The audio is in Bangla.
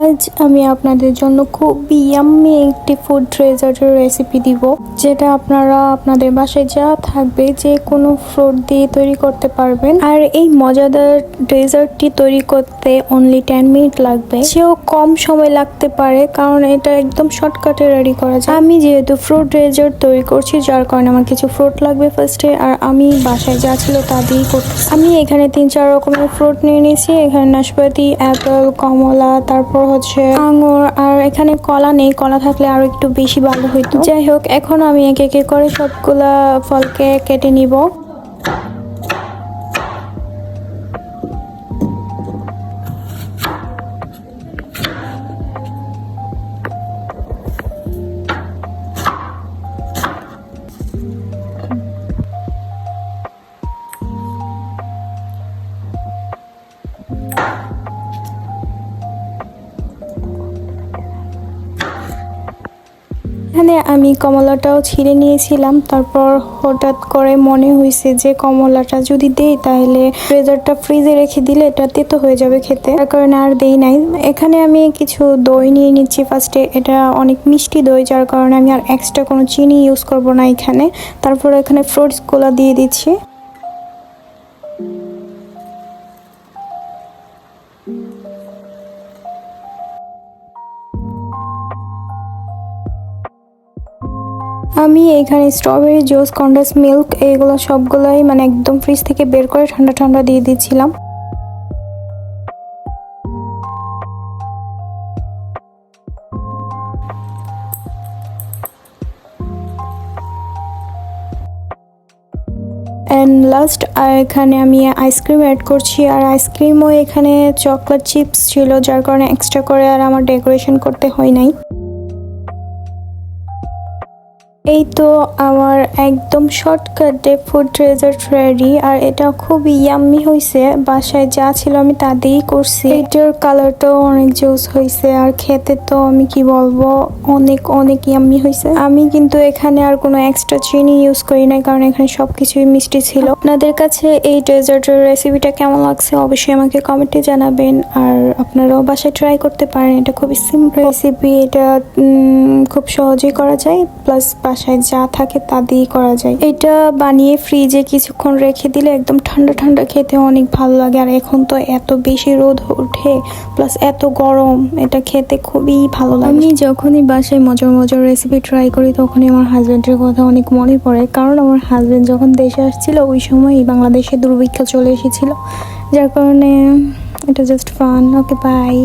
আজ আমি আপনাদের জন্য খুব ইয়াম্মি একটি ফুড ডেজার্টের রেসিপি দিব, যেটা আপনারা আপনাদের বাসায় যা থাকবে যে কোনো ফ্রুট দিয়ে তৈরি করতে পারবেন। আর এই মজাদার ডেজার্টটি তৈরি করতে অনলি 10 মিনিট লাগবে, সেও কম সময় লাগতে পারে কারণ এটা একদম শর্টকাটে রেডি করা যায়। আমি যেহেতু ফ্রুট ডেজার্ট তৈরি করছি, যার কারণে আমার কিছু ফ্রুট লাগবে ফার্স্টে, আর আমি বাসায় যা ছিল তা দিয়েই করতেছি। আমি এখানে 3-4 রকমের ফ্রুট নিয়ে নিয়েছি। এখানে নাশপাতি, অ্যাপেল, কমলা, তারপর হচ্ছে আঙুর, আর এখানে কলা নেই, কলা থাকলে আরো একটু বেশি ভালো হইতো। যাই হোক, এখন আমি একে একে করে সবগুলা ফলকে কেটে নিব। এখানে আমি কমলাটাও ছিঁড়ে নিয়েছিলাম। তারপর হঠাৎ করে মনে হয়েছে যে কমলাটা যদি দেই তাহলে ডেজার্টটা ফ্রিজে রেখে দিলে এটা তেতো হয়ে যাবে খেতে, তার কারণে আর দেই নাই। এখানে আমি কিছু দই নিয়ে নিচ্ছি ফার্স্টে। এটা অনেক মিষ্টি দই, যার কারণে আমি আর এক্সট্রা কোনো চিনি ইউজ করব না এখানে। তারপর এখানে ফ্রুটসগুলো দিয়ে দিচ্ছি। আমি এখানে স্ট্রবেরি জুস, কন্ডেন্স মিল্ক, এইগুলো সবগুলোই মানে একদম ফ্রিজ থেকে বের করে ঠান্ডা ঠান্ডা দিয়ে দিচ্ছিলাম। অ্যান্ড লাস্ট এখানে আমি আইসক্রিম অ্যাড করছি, আর আইসক্রিমও এখানে চকলেট চিপস ছিল, যার কারণে এক্সট্রা করে আর আমার ডেকোরেশন করতে হয় নাই। এই তো আমার একদম শর্টকাটে ফুড ডেজার্ট রেডি, আর এটা খুব ইয়াম্মি হয়েছে। বাসায় যা ছিল আমি তা দিয়েই করছি। এটার কালারটাও অনেক জোস হয়েছে, আর খেতে তো আমি কি বলবো, অনেক অনেক ইয়াম্মি হয়েছে। আমি কিন্তু এখানে আর কোনো এক্সট্রা চিনি ইউজ করি নাই, কারণ এখানে সবকিছুই মিষ্টি ছিল। আপনাদের কাছে এই ডেজার্টের রেসিপিটা কেমন লাগছে অবশ্যই আমাকে কমেন্টে জানাবেন, আর আপনারাও বাসায় ট্রাই করতে পারেন। এটা খুবই সিম্পল রেসিপি, এটা খুব সহজেই করা যায়, প্লাস বাসায় যা থাকে তা দিয়ে করা যায়। এটা বানিয়ে ফ্রিজে কিছুক্ষণ রেখে দিলে একদম ঠান্ডা ঠান্ডা খেতে অনেক ভালো লাগে। আর এখন তো এত বেশি রোদ ওঠে, প্লাস এত গরম, এটা খেতে খুবই ভালো লাগে। আমি যখনই বাসায় মজার মজার রেসিপি ট্রাই করি তখনই আমার হাজবেন্ডের কথা অনেক মনে পড়ে, কারণ আমার হাজবেন্ড যখন দেশে আসছিল ওই সময়ই বাংলাদেশে দুর্ভিক্ষ চলে এসেছিল, যার কারণে এটা জাস্ট ফান। Okay, by.